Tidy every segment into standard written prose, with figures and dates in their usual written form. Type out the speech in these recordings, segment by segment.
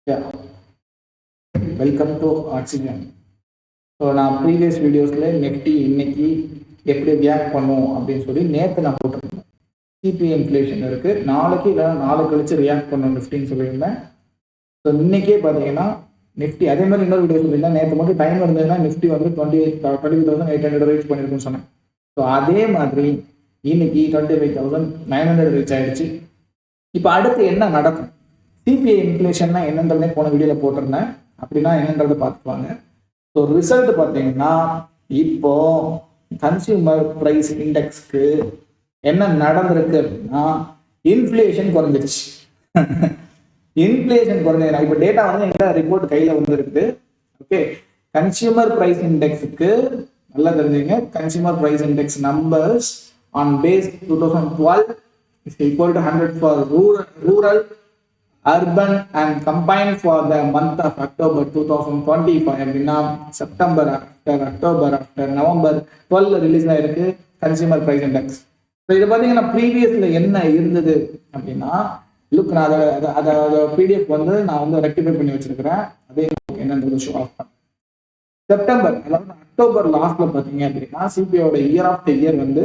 Yeah, welcome to Oxygen. So நான் previous வீடியோஸில் Nifty இன்னைக்கு எப்படி ரியாக்ட் பண்ணும் அப்படின்னு சொல்லி நேற்று நான் போட்டிருந்தேன். சிபிஐ இன்ஃப்ளேஷன் இருக்குது, நாளைக்கு இல்லைனா நாளை கழிச்சு ரியாக்ட் பண்ணும் நிஃப்டின்னு சொல்லியிருந்தேன். ஸோ இன்றைக்கே பார்த்தீங்கன்னா நிஃப்டி அதே மாதிரி இன்னொரு வீடியோ சொல்லியிருந்தேன். நேற்று மட்டும் டைம் இருந்ததுன்னா நிஃப்டி வந்து 25,800 ரீச் பண்ணியிருக்குன்னு சொன்னேன். ஸோ அதே மாதிரி இன்னைக்கு 25,900 ரீச் ஆயிடுச்சு. இப்போ அடுத்து என்ன நடக்கும், சிபிஐ இன்ஃப்ளேஷன்னா என்னன்றதே போன வீடியோவில் போட்டிருந்தேன். அப்படின்னா என்னன்றதை பார்த்துக்குவாங்க. ஸோ ரிசல்ட் பார்த்தீங்கன்னா இப்போ கன்சியூமர் ப்ரைஸ் இண்டெக்ஸ்க்கு என்ன நடந்திருக்கு அப்படின்னா இன்ஃப்ளேஷன் குறைஞ்சிருச்சு. இன்ஃப்ளேஷன் குறைஞ்சதுனா இப்போ டேட்டா வந்து எங்க ரிப்போர்ட் கையில் வந்துருக்குது. ஓகே, கன்சியூமர் ப்ரைஸ் இண்டெக்ஸுக்கு நல்லா தெரிஞ்சுங்க, consumer price index numbers on base 2012 is equal to 100 for rural, urban and combined for the month of October 2025. அப்படின்னா September after October after November 12 release ஆயிருக்கு கன்சியூமர் ப்ரைஸ் இண்டெக்ஸ். ஸோ இதை பார்த்தீங்கன்னா ப்ரீவியஸ்ல என்ன இருந்தது அப்படின்னா லுக், நான் அதை பிடிஎஃப் வந்து நான் வந்து ரெக்டிஃபை பண்ணி வச்சிருக்கிறேன். அதே என்னன்றது ஷோ ஆஃப் பண்ணேன். செப்டம்பர் அதாவது அக்டோபர் லாஸ்ட்ல பார்த்தீங்க அப்படின்னா சிபிஐயோட இயர் ஆஃப் த இயர் வந்து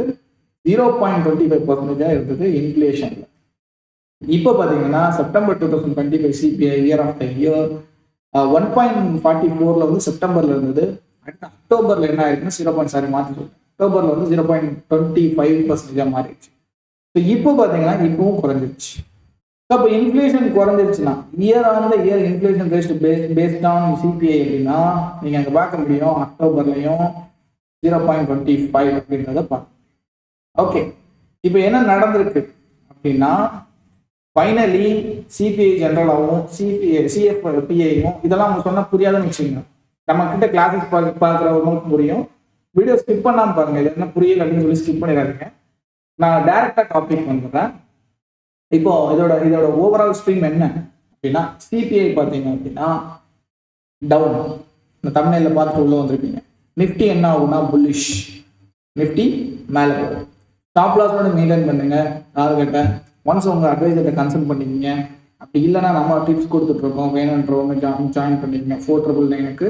0.25% இருந்தது இன்ஃப்ளேஷன்ல. இப்போ பார்த்தீங்கன்னா September 2025 CPI year of the year 1.44 வந்து செப்டம்பர்ல இருந்தது. அடுத்து அக்டோபர்ல என்ன ஆயிருக்குன்னா மாற்றி சொல்றேன், அக்டோபர்ல வந்து 0.25% மாறிடுச்சு. ஸோ இப்போ பார்த்தீங்கன்னா இப்பவும் குறைஞ்சிருச்சு. ஸோ அப்போ இன்ஃப்ளேஷன் குறைஞ்சிருச்சுன்னா year on the year inflation rate based on CPI அப்படின்னா நீங்க அங்கே பார்க்க முடியும் அக்டோபர்லையும் 0.25 அப்படின்றத பார்க்க. ஓகே, இப்போ என்ன நடந்திருக்கு அப்படின்னா ஃபைனலி சிபிஐ ஜெனரலாகவும் சிஎஃப்பிஐயும் இதெல்லாம் அவங்க சொன்ன புரியாதுன்னு வச்சுக்கோங்க. நம்ம கிட்ட கிளாஸஸ் பார்க்குறவங்களுக்கு புரியும். வீடியோ ஸ்கிப் பண்ணாமல் பாருங்க, இது என்ன புரியல அப்படின்னு சொல்லி ஸ்கிப் பண்ணிடாதீங்க. நான் டைரக்டா டாபிக் வந்துடுறேன். இப்போ இதோட ஓவரால் ஸ்ட்ரீம் என்ன அப்படின்னா சிபிஐ பார்த்தீங்க அப்படின்னா டவுன், இந்த தமிழ்ல பார்த்துட்டு உள்ள வந்திருப்பீங்க. நிஃப்டி என்ன ஆகும்னா புல்லிஷ், நிஃப்டி மேலே போகும். ஸ்டாப் லாஸோட மெயின்டைன் பண்ணுங்க டார்கெட்டை. ஒன்ஸ் உங்க அட்வைசர்கிட்ட கன்சல்ட் பண்ணிக்கிங்க. அப்படி இல்லைன்னா நம்ம டிப்ஸ் கொடுத்துட்ருக்கோம், வேணுன்றவங்க ஜாயின் பண்ணிக்கங்க. 499க்கு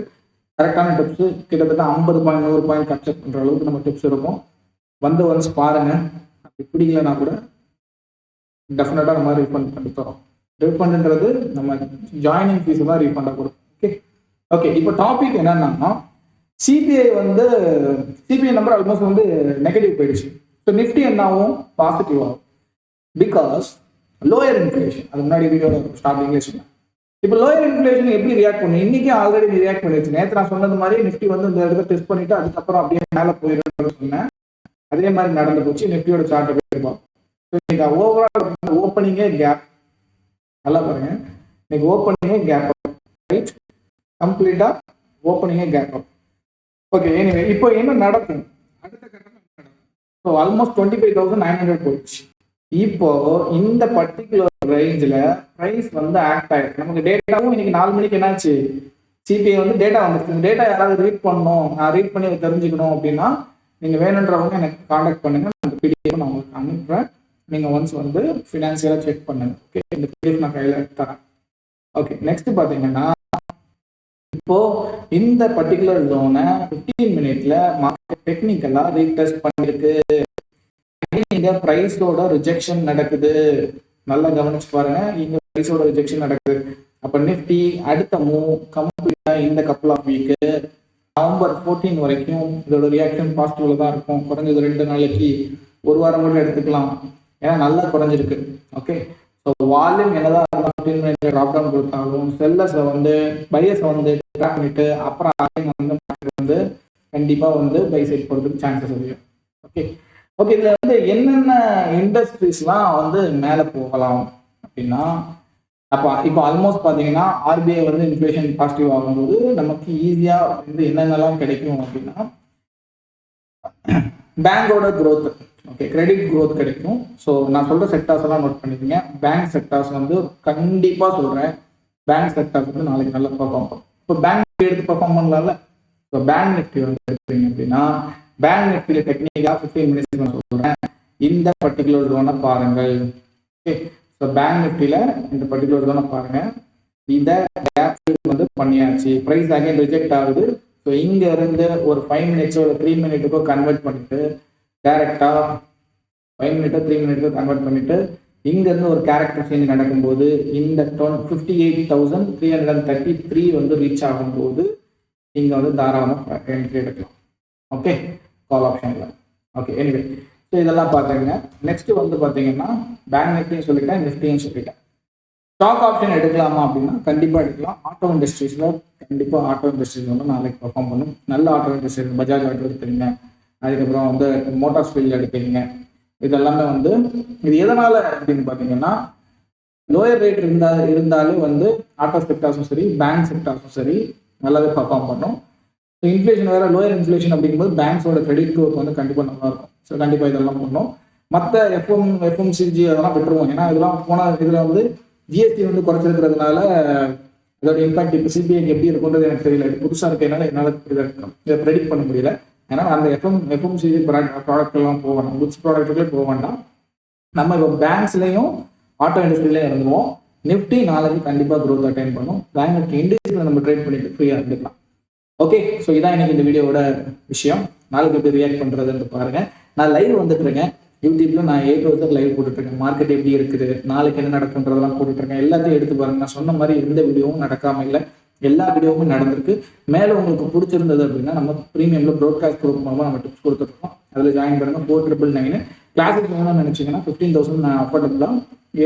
கரெக்டான டிப்ஸ் கிட்டத்தட்ட 50 பாயிண்ட் 100 பாயிண்ட் கன்சல்ட் பண்ணுற அளவுக்கு நம்ம டிப்ஸ் இருக்கும். வந்து ஒன்ஸ் பாருங்க. அப்படி பிடிக்கலன்னா கூட டெஃபினட்டாக நம்ம ரீஃபண்ட் பண்ணி தரோம். ரீஃபண்ட்ன்றது நம்ம ஜாயினிங் ஃபீஸ் தான் ரீஃபண்டாக கொடுக்கும். ஓகே, இப்போ டாபிக் என்னன்னா சிபிஐ நம்பர் ஆல்மோஸ்ட் வந்து நெகட்டிவ் போயிடுச்சு. ஸோ நிஃப்டி என்னாகும், பாசிட்டிவ் ஆகும். பிகாஸ் லோயர் இன்ஃப்ளேஷன், அது முன்னாடி வீடியோட ஸ்டார்டிங்லேயே சொன்னேன். இப்போ லோயர் இன்ஃப்ளேஷன் எப்படி ரியாக்ட் பண்ணும், இன்னைக்கு ஆல்ரெடி ரியாக்ட் பண்ணிடுச்சு. நேற்று நான் சொன்னது மாதிரி நிஃப்டி வந்து இந்த இடத்த டெஸ்ட் பண்ணிட்டு அதுக்கப்புறம் அப்படியே மேலே போயிடும் சொன்னேன். அதே மாதிரி நடந்து போச்சு. நிஃப்டியோட சார்ட்டை போயிருப்போம். ஓவரால் ஓப்பனிங்கே கேப், நல்லா பாருங்க, இன்னைக்கு ஓப்பனிங்கே கேப் அப், ரைட், கம்ப்ளீட்டா ஓப்பனிங்கே கேப் அப். ஓகே, எனிவே இப்போ என்ன நடக்கும், அடுத்த கட்டம் நடக்கும். ஸோ ஆல்மோஸ்ட் 25,900 போயிடுச்சு. இப்போ இந்த பர்டிகுலர் ரேஞ்சில் ப்ரைஸ் வந்து ஆக்ட் ஆயிருக்கு. நமக்கு டேட்டாவும் இன்னைக்கு 4 மணிக்கு என்னாச்சு, சிபிஐ வந்து டேட்டா வந்துருக்கு. இந்த டேட்டா யாராவது ரீட் பண்ணணும், நான் ரீட் பண்ணி தெரிஞ்சுக்கணும் அப்படின்னா நீங்கள் வேணுன்றவங்க எனக்கு காண்டாக்ட் பண்ணுங்க. அந்த பிடிஎஃப் நான் உங்களுக்கு அனுப்புகிறேன். நீங்கள் ஒன்ஸ் வந்து ஃபினான்சியலாக செக் பண்ணுங்க. ஓகே, இந்த பிடிஎஃப் நான் கையில் தரேன். ஓகே, நெக்ஸ்ட் பார்த்தீங்கன்னா இப்போ இந்த பர்டிகுலர் ஜோனை 15 மினிட்ல மார்க்கெட் டெக்னிக்கலா ரீடெஸ்ட் பண்ணிருக்கு. இங்க பிரைஸோட ரிஜெக்ஷன் நடக்குது. நல்லா கவனிச்சு பாருங்க, இங்க பிரைஸோட ரிஜெக்ஷன் நடக்குது. அப்ப நிஃப்டி அடுத்த மூவ் கம்ப்ளீட்டா இந்த கப்பல் ஆஃப் வீக் நவம்பர் 14 வரைக்கும் இதோட ரியாக்ஷன் பாசிட்டிவ்ல தான் இருக்கும். குறைஞ்சது 2 நாளைக்கு, 1 வாரம் கூட எடுத்துக்கலாம். ஏன்னா நல்லா குறைஞ்சிருக்கு. ஓகே, ஸோ வால்யூம் என்னதான் 15 மினிட் ட்ராப் டவுன் கொடுத்தாலும் செல்லர்ஸை வந்து பையர்ஸை வந்து ட்ராப் பண்ணிட்டு அப்புறம் வந்து கண்டிப்பாக வந்து பை சைட் போகிறதுக்கு சான்சஸ் இருக்கு. ஓகே, இதில் வந்து என்னென்ன இண்டஸ்ட்ரீஸ்லாம் வந்து மேலே போகலாம் அப்படின்னா இப்போ ஆல்மோஸ்ட் பார்த்தீங்கன்னா ஆர்பிஐ வந்து இன்ஃப்ளேஷன் பாசிட்டிவ் ஆகும்போது நமக்கு ஈஸியாக வந்து என்னென்னலாம் கிடைக்கும் அப்படின்னா பேங்கோட க்ரோத், ஓகே, கிரெடிட் க்ரோத் கிடைக்கும். ஸோ நான் சொல்கிற செக்டார்ஸ் எல்லாம் நோட் பண்ணிக்கோங்க. பேங்க் செக்டார்ஸ் வந்து கண்டிப்பாக சொல்கிறேன், பேங்க் செக்டார்ஸ் வந்து நாளைக்கு நல்லா பர்ஃபார்ம் பண்ணும். இப்போ பேங்க் எடுத்து பர்ஃபார்ம் பண்ணலாம்ல. ஸோ பேங்க் நிஃப்டி வந்து எடுத்துறீங்க அப்படின்னா பேங்க் நிஃப்டியில் டெக்னிக்காக 15 மினிட்ஸ் நான் சொல்கிறேன். இந்த பர்டிகுலர் ஜோனை பாருங்கள். ஓகே, ஸோ பேங்க் நிஃப்டியில் இந்த பர்டிகுலர் ஜோனை பாருங்கள். இந்த கேப் வந்து பண்ணியாச்சு, ப்ரைஸ் அகைன் ரிஜெக்ட் ஆகுது. ஸோ இங்க இருந்து ஒரு 5 மினிட்ஸோ ஒரு 3 மினிட்டுக்கோ கன்வெர்ட் பண்ணிட்டு டைரக்டா 5 மினிட்டோ 3 மினிட்டோ கன்வெர்ட் பண்ணிட்டு இங்க இருந்து ஒரு கேரக்டர் சேஞ்ச் நடக்கும்போது இந்த 58,333 வந்து ரீச் ஆகும்போது இங்க வந்து தாராளமாக என்ட்ரி எடுக்கலாம். ஓகே, கால் ஆப்ஷன்ல. ஓகே, எனிவே ஸோ இதெல்லாம் பார்த்துங்க. நெக்ஸ்ட் வந்து பார்த்தீங்கன்னா பேங்க் நிஃப்டியும் சொல்லிட்டேன், நிஃப்டியும் சொல்லிட்டேன். ஸ்டாக் ஆப்ஷன் எடுக்கலாமா அப்படின்னா கண்டிப்பாக எடுக்கலாம். ஆட்டோ இண்டஸ்ட்ரீஸில் கண்டிப்பாக ஆட்டோ இண்டஸ்ட்ரீஸ் வந்து நாளைக்கு பர்ஃபார்ம் பண்ணும். நல்ல ஆட்டோ இண்டஸ்ட்ரீஸ் பஜாஜ் ஆட்டோ எடுப்பீங்க, அதுக்கப்புறம் வந்து மோட்டார் ஃபீல்டு எடுப்பீங்க. இதெல்லாமே வந்து இது எதனால அப்படின்னு பார்த்தீங்கன்னா லோயர் ரேட் இருந்தாலும் வந்து ஆட்டோ செக்டார்ஸும் சரி பேங்க் செக்டார்ஸும் சரி நல்லாவே பர்ஃபார்ம் பண்ணும். ஸோ இன்ஃப்ளேஷன் வேறு லோயர் இன்ஃப்ளேஷன் அப்படிங்கும்போது பேங்க்ஸோட கிரெடிட் க்ரோத் வந்து கண்டிப்பாக நல்லா இருக்கும். ஸோ கண்டிப்பாக இதெல்லாம் பண்ணும். மற்ற எஃப்எம்சிஜி அதெல்லாம் விட்டுருவோம். ஏன்னா இதெல்லாம் போன இதில் வந்து ஜிஎஸ்டி வந்து குறைச்சிருக்கிறதுனால இதோட இம்பாக்ட் இப்போ சிபிஐக்கு எப்படி இருக்குன்றது எனக்கு தெரியல. இது புதுசாக இருக்கிறதுனால என்னால் இதை ப்ரெடிக்ட் பண்ண முடியல. ஏன்னா அந்த எஃப்எம்சிஜி ப்ராடக்ட் எல்லாம் போக வேண்டாம், குட்ஸ் ப்ராடக்ட்டுகளே போக வேண்டாம். நம்ம இப்போ பேங்க்ஸ்லையும் ஆட்டோ இண்டஸ்ட்ரியிலையும் இருந்துவோம். நிஃப்டி நாளைக்கு கண்டிப்பாக க்ரோத் அட்டைன் பண்ணும். பேங்க் நிஃப்டி இண்டஸ்ட்ரியில் நம்ம ட்ரேட் பண்ணிட்டு ஃப்ரீயாக இருந்துக்கலாம். ஓகே, ஸோ இதான் எனக்கு இந்த வீடியோவோட விஷயம். நாளைக்கு எப்படி ரியாக்ட் பண்ணுறதுன்னு பாருங்க. நான் லைவ் வந்துட்டு இருக்கேன் யூடியூப்ல. நான் 8 வருஷம் லைவ் போட்டுட்ருக்கேன். மார்க்கெட் எப்படி இருக்குது, நாளைக்கு என்ன நடக்குன்றதெல்லாம் போட்டுட்ருக்கேன். எல்லாத்தையும் எடுத்து பாருங்க. நான் சொன்ன மாதிரி எந்த வீடியோவும் நடக்காம இல்லை, எல்லா வீடியோவுமே நடந்திருக்கு. மேலே உங்களுக்கு பிடிச்சிருந்தது அப்படின்னா நம்ம ப்ரீமியம்ல ப்ராட்காஸ்ட் குரூப் மூலமாக நம்ம டிப்ஸ் கொடுத்துருக்கோம். அதில் ஜாயின் பண்ணுங்க. 4999 கிளாஸஸ் வேணும்னு நினைச்சிங்கன்னா 15,000 நான் அஃபோர்டபுளாக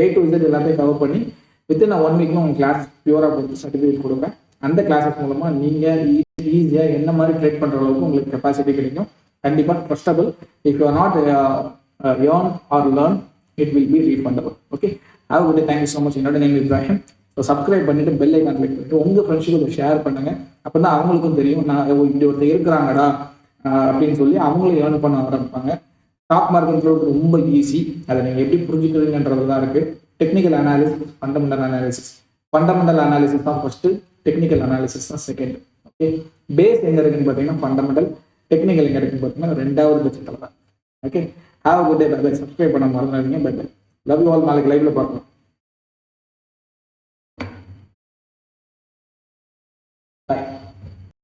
A to Z எல்லாத்தையும் கவர் பண்ணி வித்தின் 1 வீக்ல உங்களுக்கு கிளாஸ் பியூராக கொடுத்து சர்டிஃபிகேட் கொடுப்பேன். அந்த கிளாஸஸ் மூலமாக நீங்கள் ஈஸியாக என்ன மாதிரி ட்ரேட் பண்ணுற அளவுக்கு உங்களுக்கு கெப்பாசிட்டி கிடைக்கும். கண்டிப்பாக trustable. If you are not earn or learn, it will be refundable. Okay, have a good day. Thank you so much. என்னோட நேம் இப்ராஹிம். ஸோ சப்ஸ்கிரைப் பண்ணிட்டு பெல் ஐக்கான் கிளிக் பண்ணிட்டு உங்கள் ஃப்ரெண்ட்ஸுக்கு ஷேர் பண்ணுங்க. அப்போ தான் அவங்களுக்கும் தெரியும் நான் இப்படி ஒருத்தர் இருக்கிறாங்கடா அப்படின்னு சொல்லி அவங்களும் ஏர்ன் பண்ண ஆரம்பிப்பாங்க. ஸ்டாக் மார்க்கெட் ரொம்ப ஈஸி. அதை நீங்கள் எப்படி புரிஞ்சுக்கிறீங்கன்றது தான் இருக்குது. Technical analysis, fundamental analysis. Fundamental analysis தான் ஃபர்ஸ்ட், டெக்னிக்கல் அனாலிசிஸ் தான் செகண்ட். ஓகே, பேஸ் எங்கே இருக்குன்னு பார்த்தீங்கன்னா ஃபண்டமெண்டல், டெக்னிக்கல் எங்கே இருக்குன்னு பார்த்தீங்கன்னா 2வது பட்சத்தில் தான். Okay, have a good day. Bye bye. Subscribe பண்ண மறந்துடாதீங்க. Bye bye. Love you all. நாளைக்கு லைவ்ல பார்க்கலாம்.